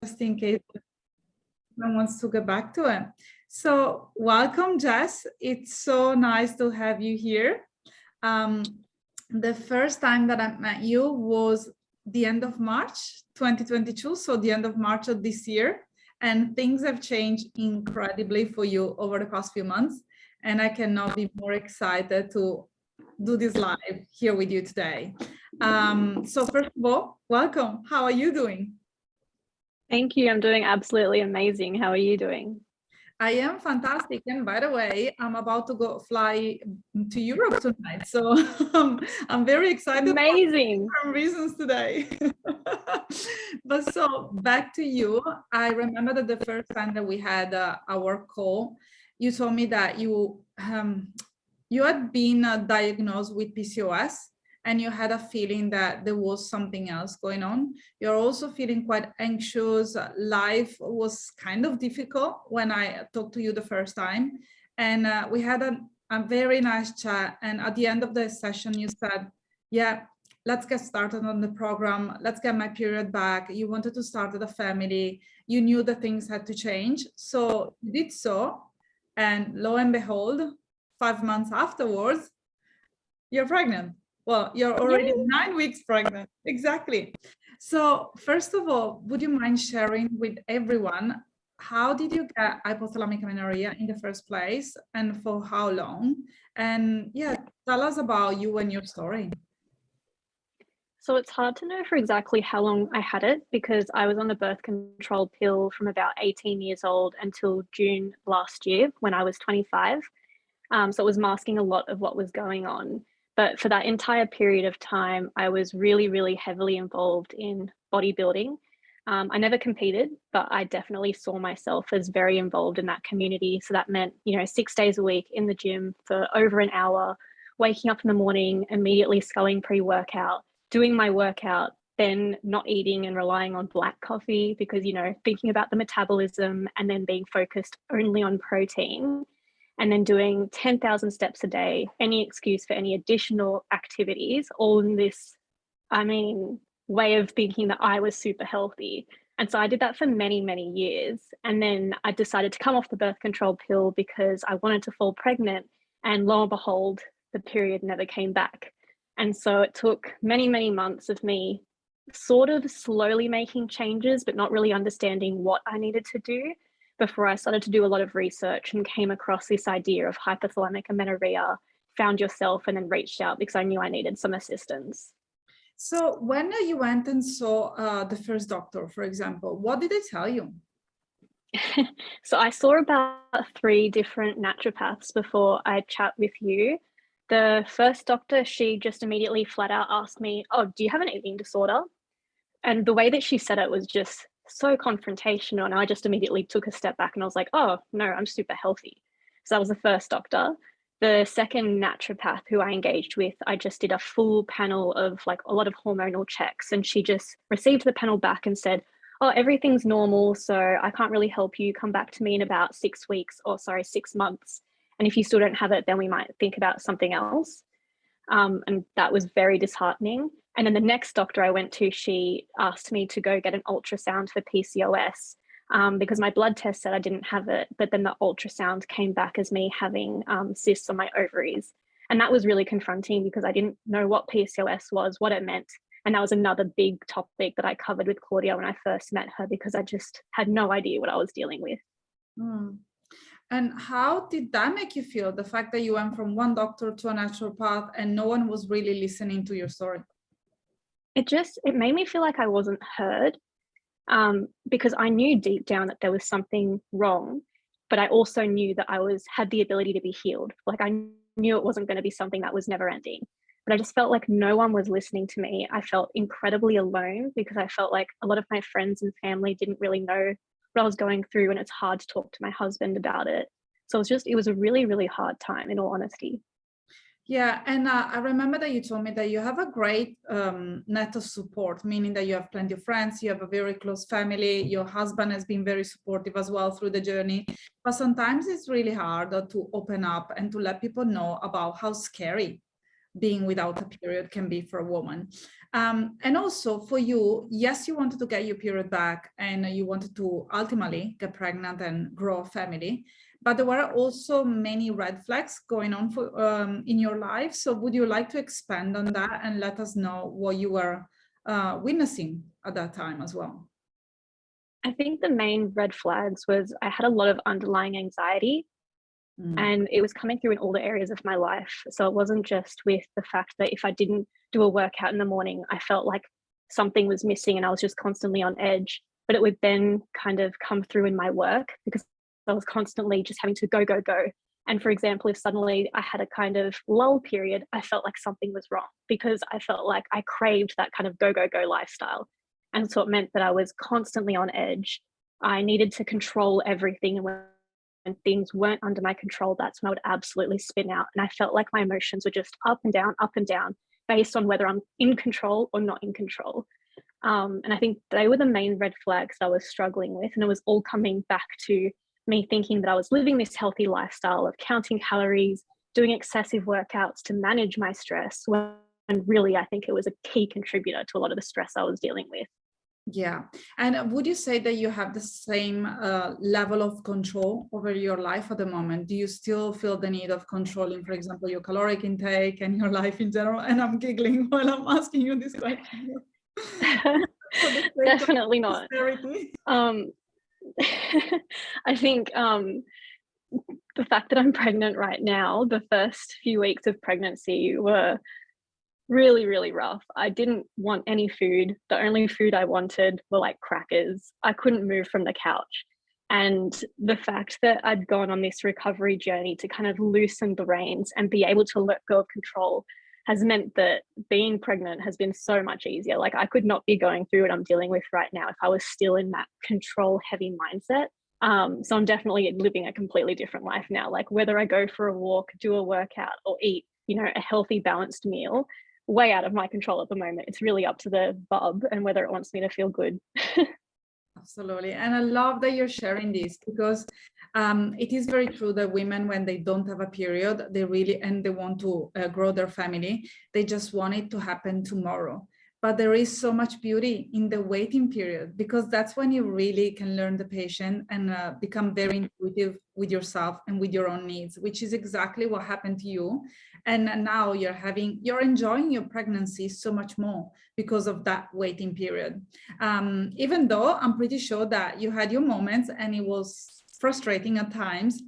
just in case someone wants to get back to it. So welcome, Jess. It's so nice to have you here. The first time that I met you was the end of March 2022, so the end of March of this year. And things have changed incredibly for you over the past few months. And I cannot be more excited to do this live here with you today. So first of all, welcome. How are you doing? Thank you. I'm doing absolutely amazing. How are you doing? I am fantastic. And by the way, I'm about to fly to Europe tonight. So I'm very excited. Amazing. For reasons today. But so back to you. I remember that the first time that we had our call, you told me that you had been diagnosed with PCOS and you had a feeling that there was something else going on. You're also feeling quite anxious. Life was kind of difficult when I talked to you the first time. And we had a very nice chat. And at the end of the session, you said, yeah, let's get started on the program. Let's get my period back. You wanted to start with a family. You knew that things had to change. So you did so. And lo and behold, 5 months afterwards, you're pregnant. Well, you're already 9 weeks pregnant. Exactly. So first of all, would you mind sharing with everyone, how did you get hypothalamic amenorrhea in the first place and for how long? And yeah, tell us about you and your story. So it's hard to know for exactly how long I had it because I was on the birth control pill from about 18 years old until June last year when I was 25. So it was masking a lot of what was going on. But for that entire period of time, I was really, really heavily involved in bodybuilding. I never competed, but I definitely saw myself as very involved in that community. So that meant, 6 days a week in the gym for over an hour, waking up in the morning, immediately sculling pre-workout, doing my workout, then not eating and relying on black coffee because, thinking about the metabolism and then being focused only on protein. And then doing 10,000 steps a day, any excuse for any additional activities, all in this, way of thinking that I was super healthy. And so I did that for many, many years. And then I decided to come off the birth control pill because I wanted to fall pregnant. And lo and behold, the period never came back. And so it took many, many months of me sort of slowly making changes, but not really understanding what I needed to do before I started to do a lot of research and came across this idea of hypothalamic amenorrhea, found yourself, and then reached out because I knew I needed some assistance. So when you went and saw the first doctor, for example, what did they tell you? So I saw about 3 different naturopaths before I chat with you. The first doctor, she just immediately flat out asked me, oh, do you have an eating disorder? And the way that she said it was just so confrontational. And I just immediately took a step back and I was like, oh, no, I'm super healthy. So that was the first doctor. The second naturopath who I engaged with, I just did a full panel of like a lot of hormonal checks. And she just received the panel back and said, oh, everything's normal. So I can't really help you. Come back to me in about 6 months. And if you still don't have it, then we might think about something else. And that was very disheartening. And then the next doctor I went to, she asked me to go get an ultrasound for PCOS because my blood test said I didn't have it. But then the ultrasound came back as me having cysts on my ovaries. And that was really confronting because I didn't know what PCOS was, what it meant. And that was another big topic that I covered with Claudia when I first met her because I just had no idea what I was dealing with. And how did that make you feel? The fact that you went from one doctor to a naturopath and no one was really listening to your story? It made me feel like I wasn't heard because I knew deep down that there was something wrong, but I also knew that I had the ability to be healed. Like I knew it wasn't going to be something that was never ending, but I just felt like no one was listening to me. I felt incredibly alone because I felt like a lot of my friends and family didn't really know what I was going through, and it's hard to talk to my husband about it. So it was a really, really hard time, in all honesty. Yeah, and I remember that you told me that you have a great net of support, meaning that you have plenty of friends, you have a very close family, your husband has been very supportive as well through the journey. But sometimes it's really hard to open up and to let people know about how scary being without a period can be for a woman. And also for you, yes, you wanted to get your period back and you wanted to ultimately get pregnant and grow a family, but there were also many red flags going on in your life. So would you like to expand on that and let us know what you were witnessing at that time as well? I think the main red flags was I had a lot of underlying anxiety, and it was coming through in all the areas of my life. So it wasn't just with the fact that if I didn't do a workout in the morning, I felt like something was missing and I was just constantly on edge. But it would then kind of come through in my work because I was constantly just having to go, go, go. And for example, if suddenly I had a kind of lull period, I felt like something was wrong because I felt like I craved that kind of go, go, go lifestyle. And so it meant that I was constantly on edge. I needed to control everything. And when things weren't under my control, that's when I would absolutely spin out. And I felt like my emotions were just up and down, based on whether I'm in control or not in control. And I think they were the main red flags I was struggling with. And it was all coming back to me thinking that I was living this healthy lifestyle of counting calories, doing excessive workouts to manage my stress, when really I think it was a key contributor to a lot of the stress I was dealing with. Yeah. And would you say that you have the same level of control over your life at the moment? Do you still feel the need of controlling, for example, your caloric intake and your life in general? And I'm giggling while I'm asking you this question. For the sake of Definitely not. posterity. I think the fact that I'm pregnant right now, the first few weeks of pregnancy were really, really rough. I didn't want any food. The only food I wanted were like crackers. I couldn't move from the couch. And the fact that I'd gone on this recovery journey to kind of loosen the reins and be able to let go of control has meant that being pregnant has been so much easier. Like I could not be going through what I'm dealing with right now if I was still in that control heavy mindset. So I'm definitely living a completely different life now. Like whether I go for a walk, do a workout, or eat, a healthy, balanced meal, way out of my control at the moment. It's really up to the bub and whether it wants me to feel good. Absolutely. And I love that you're sharing this because it is very true that women, when they don't have a period, they want to grow their family, they just want it to happen tomorrow. But there is so much beauty in the waiting period because that's when you really can learn the patient and become very intuitive with yourself and with your own needs, which is exactly what happened to you. And now you're enjoying your pregnancy so much more because of that waiting period. Even though I'm pretty sure that you had your moments and it was frustrating at times.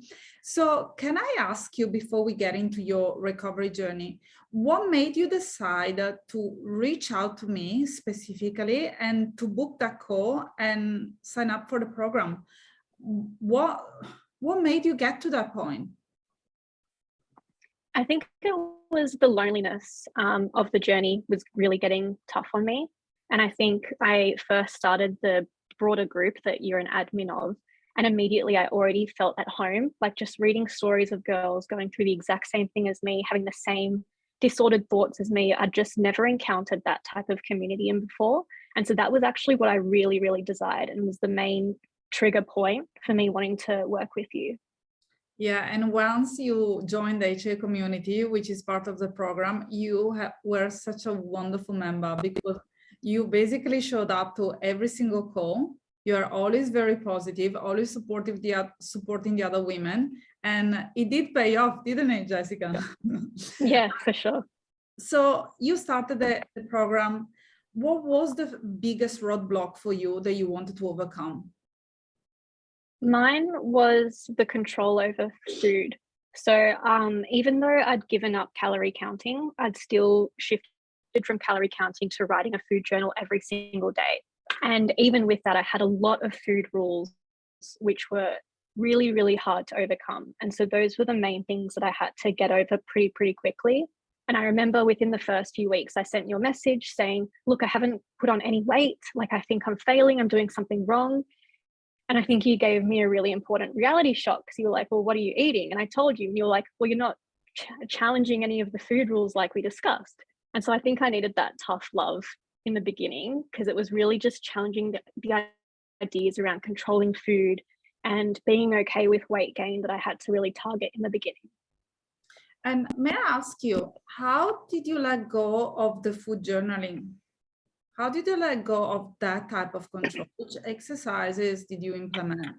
So can I ask you, before we get into your recovery journey, what made you decide to reach out to me specifically and to book that call and sign up for the program? What made you get to that point? I think it was the loneliness of the journey was really getting tough on me. And I think I first started the broader group that you're an admin of. And immediately I already felt at home, like just reading stories of girls going through the exact same thing as me, having the same disordered thoughts as me. I'd just never encountered that type of community in before. And so that was actually what I really, really desired and was the main trigger point for me wanting to work with you. Yeah, and once you joined the HA community, which is part of the program, were such a wonderful member because you basically showed up to every single call. You are always very positive, always supporting the other women. And it did pay off, didn't it, Jessica? Yeah, for sure. So you started the program. What was the biggest roadblock for you that you wanted to overcome? Mine was the control over food. So even though I'd given up calorie counting, I'd still shifted from calorie counting to writing a food journal every single day. And even with that, I had a lot of food rules, which were really, really hard to overcome. And so those were the main things that I had to get over pretty quickly. And I remember within the first few weeks, I sent you a message saying, look, I haven't put on any weight. Like, I think I'm failing. I'm doing something wrong. And I think you gave me a really important reality shock because you were like, well, what are you eating? And I told you, and you were like, well, you're not challenging any of the food rules like we discussed. And so I think I needed that tough love in the beginning because it was really just challenging the ideas around controlling food and being okay with weight gain that I had to really target in the beginning. And may I ask you, how did you let go of the food journaling? How did you let go of that type of control? Which exercises did you implement?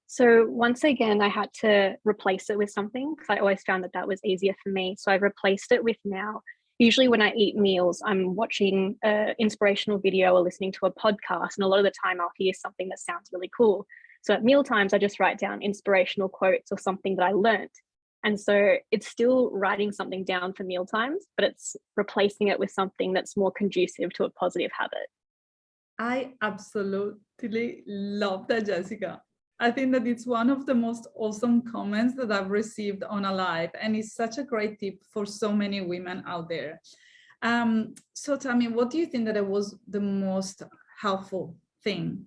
So once again, I had to replace it with something because I always found that that was easier for me. So I replaced it with now. Usually when I eat meals, I'm watching an inspirational video or listening to a podcast. And a lot of the time I'll hear something that sounds really cool. So at meal times, I just write down inspirational quotes or something that I learned. And so it's still writing something down for meal times, but it's replacing it with something that's more conducive to a positive habit. I absolutely love that, Jessica. I think that it's one of the most awesome comments that I've received on a live, and it's such a great tip for so many women out there. So tell me, what do you think that it was the most helpful thing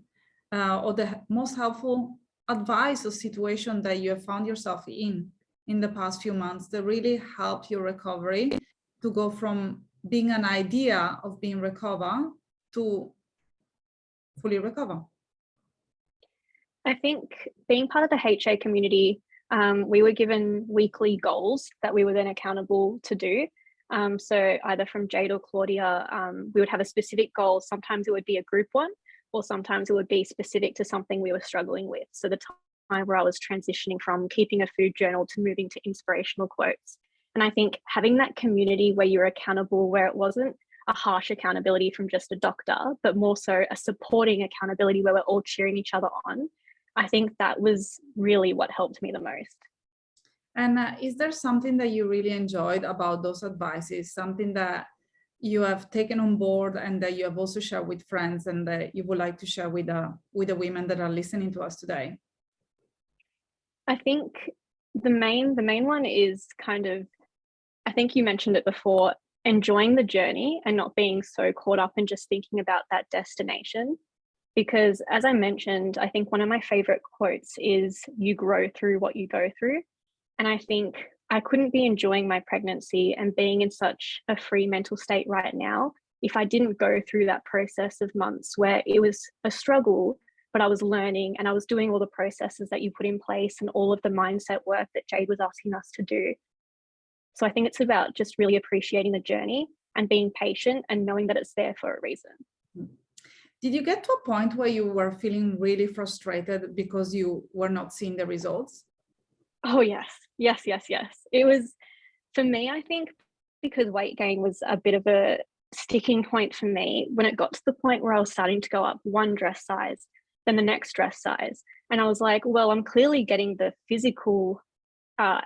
or the most helpful advice or situation that you have found yourself in the past few months that really helped your recovery to go from being an idea of being recovered to fully recover? I think being part of the HA community, we were given weekly goals that we were then accountable to do. So either from Jade or Claudia, we would have a specific goal. Sometimes it would be a group one, or sometimes it would be specific to something we were struggling with. So the time where I was transitioning from keeping a food journal to moving to inspirational quotes. And I think having that community where you're accountable, where it wasn't a harsh accountability from just a doctor, but more so a supporting accountability where we're all cheering each other on. I think that was really what helped me the most. And is there something that you really enjoyed about those advices, something that you have taken on board and that you have also shared with friends and that you would like to share with the women that are listening to us today? I think the main one is kind of, I think you mentioned it before, enjoying the journey and not being so caught up in just thinking about that destination. Because as I mentioned, I think one of my favorite quotes is, "You grow through what you go through." And I think I couldn't be enjoying my pregnancy and being in such a free mental state right now if I didn't go through that process of months where it was a struggle, but I was learning and I was doing all the processes that you put in place and all of the mindset work that Jade was asking us to do. So I think it's about just really appreciating the journey and being patient and knowing that it's there for a reason. Did you get to a point where you were feeling really frustrated because you were not seeing the results? Oh, yes. Yes, yes, yes. It was, for me, I think, because weight gain was a bit of a sticking point for me when it got to the point where I was starting to go up one dress size, then the next dress size. And I was like, well, I'm clearly getting the physical uh,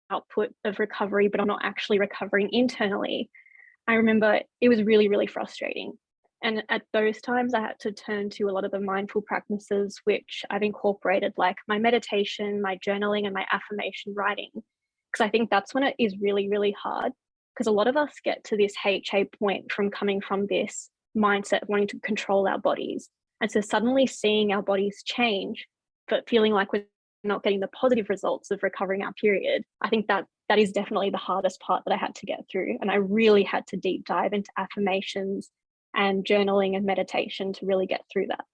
output of recovery, but I'm not actually recovering internally. I remember it was really, really frustrating. And at those times, I had to turn to a lot of the mindful practices, which I've incorporated, like my meditation, my journaling, and my affirmation writing. Because I think that's when it is really, really hard. Because a lot of us get to this HA point from coming from this mindset of wanting to control our bodies. And so suddenly seeing our bodies change, but feeling like we're not getting the positive results of recovering our period, I think that is definitely the hardest part that I had to get through. And I really had to deep dive into affirmations and journaling and meditation to really get through that.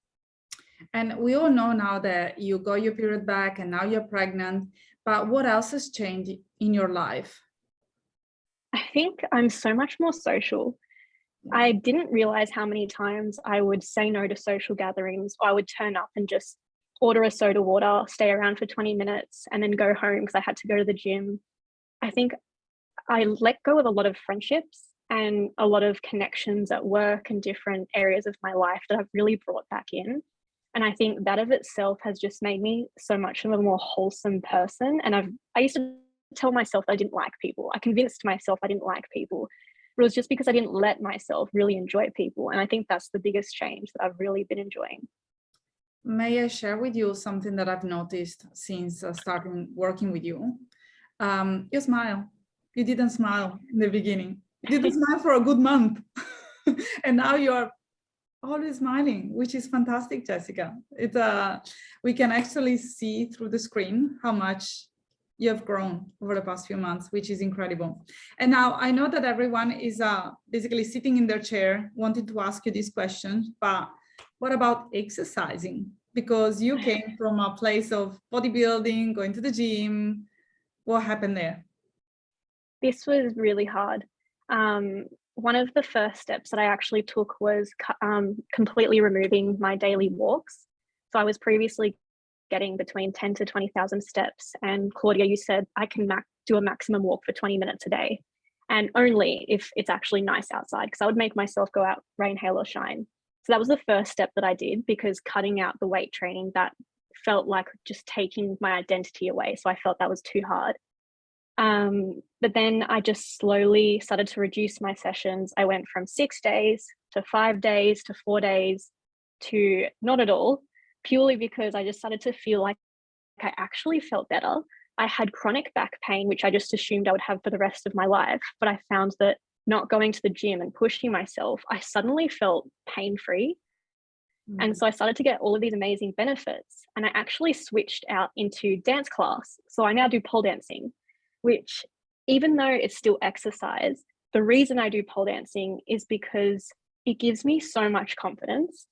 And we all know now that you got your period back and now you're pregnant, but what else has changed in your life? I think I'm so much more social. I didn't realize how many times I would say no to social gatherings, or I would turn up and just order a soda water, stay around for 20 minutes, and then go home because I had to go to the gym. I think I let go of a lot of friendships and a lot of connections at work and different areas of my life that I've really brought back in. And I think that of itself has just made me so much of a more wholesome person. And I used to tell myself I didn't like people. I convinced myself I didn't like people. But it was just because I didn't let myself really enjoy people. And I think that's the biggest change that I've really been enjoying. May I share with you something that I've noticed since starting working with you? You smile. You didn't smile in the beginning. You didn't smile for a good month. And now you're always smiling, which is fantastic, Jessica. We can actually see through the screen how much you have grown over the past few months, which is incredible. And now I know that everyone is basically sitting in their chair wanting to ask you these questions, but what about exercising? Because you came from a place of bodybuilding, going to the gym. What happened there? This was really hard. One of the first steps that I actually took was completely removing my daily walks. So I was previously getting between 10 to 20,000 steps. And Claudia, you said I can do a maximum walk for 20 minutes a day. And only if it's actually nice outside, because I would make myself go out rain, hail, or shine. So that was the first step that I did, because cutting out the weight training, that felt like just taking my identity away. So I felt that was too hard. But then I just slowly started to reduce my sessions. I went from 6 days to 5 days to 4 days to not at all, purely because I just started to feel like I actually felt better. I had chronic back pain, which I just assumed I would have for the rest of my life. But I found that not going to the gym and pushing myself, I suddenly felt pain free. And Mm. so I started to get all of these amazing benefits. And I actually switched out into dance class. So I now do pole dancing, which, even though it's still exercise, the reason I do pole dancing is because it gives me so much confidence.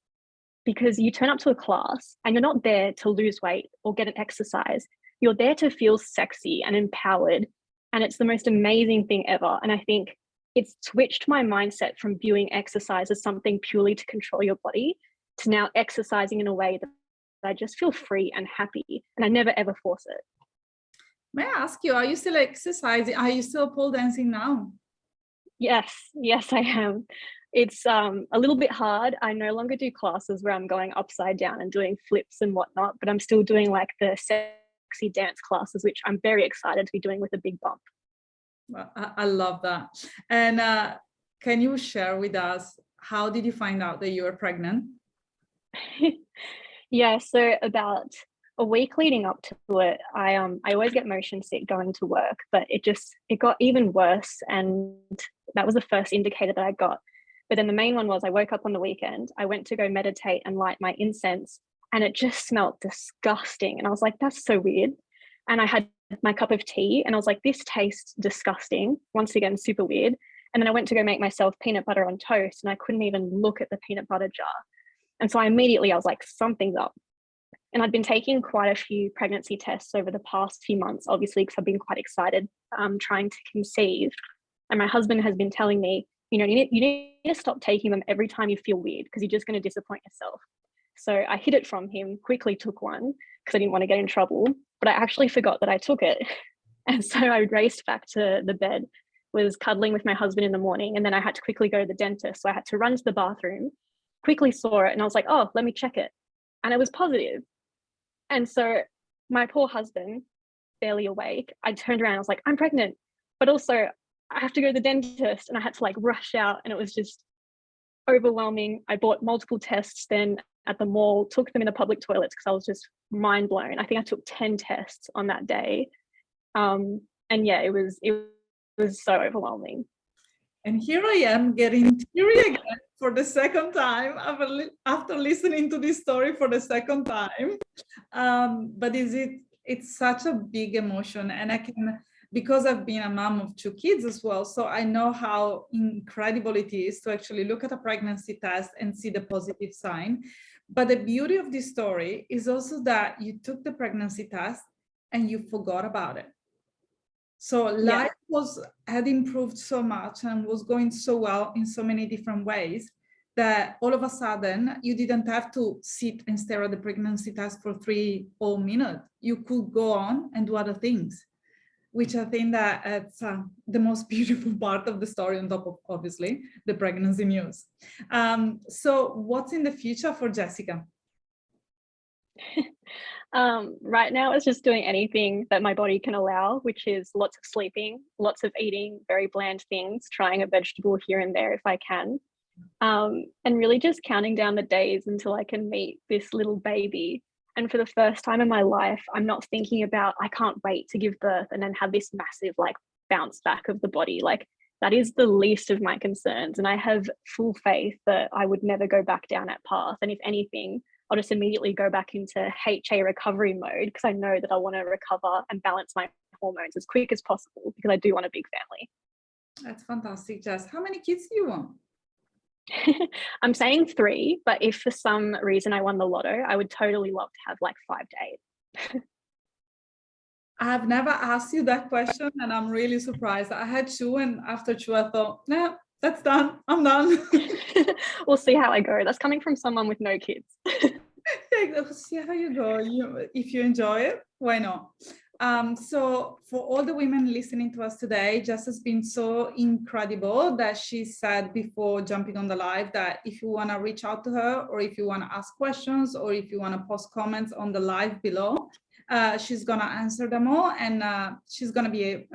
Because you turn up to a class and you're not there to lose weight or get an exercise. You're there to feel sexy and empowered. And it's the most amazing thing ever. And I think it's switched my mindset from viewing exercise as something purely to control your body to now exercising in a way that I just feel free and happy. And I never ever force it. May I ask you, are you still exercising? Are you still pole dancing now? Yes, I am. It's a little bit hard. I no longer do classes where I'm going upside down and doing flips and whatnot, but I'm still doing like the sexy dance classes, which I'm very excited to be doing with a big bump. Well, I love that. And can you share with us, how did you find out that you were pregnant? Yeah, so about a week leading up to it, I always get motion sick going to work, but it got even worse, and that was the first indicator that I got. But then the main one was I woke up on the weekend, I went to go meditate and light my incense, and it just smelled disgusting. And I was like, that's so weird. And I had my cup of tea and I was like, this tastes disgusting. Once again, super weird. And then I went to go make myself peanut butter on toast and I couldn't even look at the peanut butter jar. And so I was like, something's up. And I'd been taking quite a few pregnancy tests over the past few months, obviously, because I've been quite excited trying to conceive. And my husband has been telling me, you need to stop taking them every time you feel weird because you're just going to disappoint yourself. So I hid it from him, quickly took one because I didn't want to get in trouble, but I actually forgot that I took it. And so I raced back to the bed, was cuddling with my husband in the morning, and then I had to quickly go to the dentist. So I had to run to the bathroom, quickly saw it, and I was like, oh, let me check it. And it was positive. And so my poor husband, barely awake, I turned around, I was like, I'm pregnant, but also I have to go to the dentist, and I had to like rush out, and it was just overwhelming. I bought multiple tests then at the mall, took them in the public toilets because I was just mind blown. I think I took 10 tests on that day. And yeah, it was so overwhelming. And here I am getting teary again for the second time after listening to this story for the second time. But it's such a big emotion, and I can, because I've been a mom of two kids as well, so I know how incredible it is to actually look at a pregnancy test and see the positive sign. But the beauty of this story is also that you took the pregnancy test and you forgot about it. So Yeah. life had improved so much and was going so well in so many different ways that all of a sudden you didn't have to sit and stare at the pregnancy test for 3 whole minutes. You could go on and do other things, which I think that it's the most beautiful part of the story, on top of obviously the pregnancy news. So what's in the future for Jessica? Right now, it's just doing anything that my body can allow, which is lots of sleeping, lots of eating very bland things, trying a vegetable here and there if I can, and really just counting down the days until I can meet this little baby. And for the first time in my life, I'm not thinking about, I can't wait to give birth and then have this massive like bounce back of the body. Like, that is the least of my concerns. And I have full faith that I would never go back down that path. And if anything, I'll just immediately go back into HA recovery mode because I know that I want to recover and balance my hormones as quick as possible because I do want a big family. That's fantastic, Jess. How many kids do you want? I'm saying 3, but if for some reason I won the lotto, I would totally love to have like 5 to 8. I've never asked you that question, and I'm really surprised. I had two, and after two, I thought, nah, that's done. I'm done. We'll see how I go. That's coming from someone with no kids. See how you go. If you enjoy it, why not? So for all the women listening to us today, Jess has been so incredible that she said before jumping on the live that if you want to reach out to her, or if you want to ask questions, or if you want to post comments on the live below, she's gonna answer them all, and she's gonna be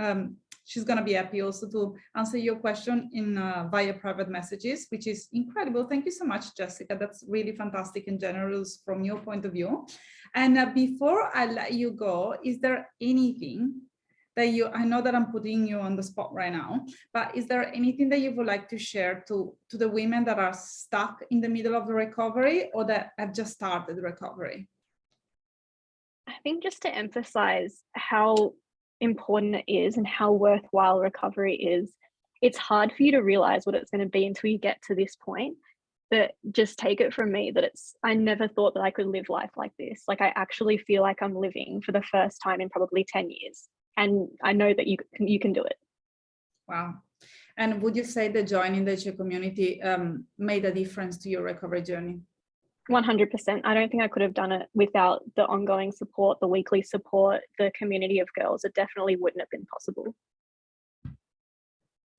happy also to answer your question in via private messages, which is incredible. Thank you so much, Jessica. That's really fantastic and generous from your point of view. And before I let you go, is there anything that I know that I'm putting you on the spot right now, but is there anything that you would like to share to the women that are stuck in the middle of the recovery, or that have just started recovery? I think just to emphasize how important it is and how worthwhile recovery is, it's hard for you to realize what it's going to be until you get to this point. But just take it from me that I never thought that I could live life like this. Like, I actually feel like I'm living for the first time in probably 10 years. And I know that you can do it. Wow. And would you say that joining the HA community made a difference to your recovery journey? 100%. I don't think I could have done it without the ongoing support, the weekly support, the community of girls. It definitely wouldn't have been possible.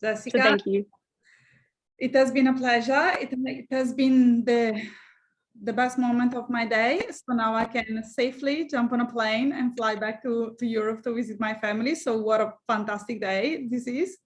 Jessica, so thank you. It has been a pleasure. It has been the best moment of my day. So now I can safely jump on a plane and fly back to Europe to visit my family. So what a fantastic day this is.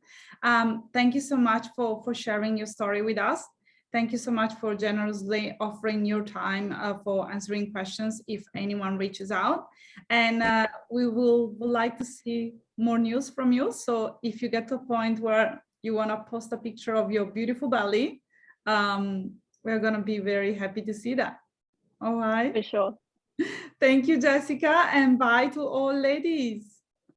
Thank you so much for sharing your story with us. Thank you so much for generously offering your time for answering questions if anyone reaches out. And we would like to see more news from you. So if you get to a point where you want to post a picture of your beautiful belly, we're going to be very happy to see that. All right. For sure. Thank you, Jessica, and bye to all ladies.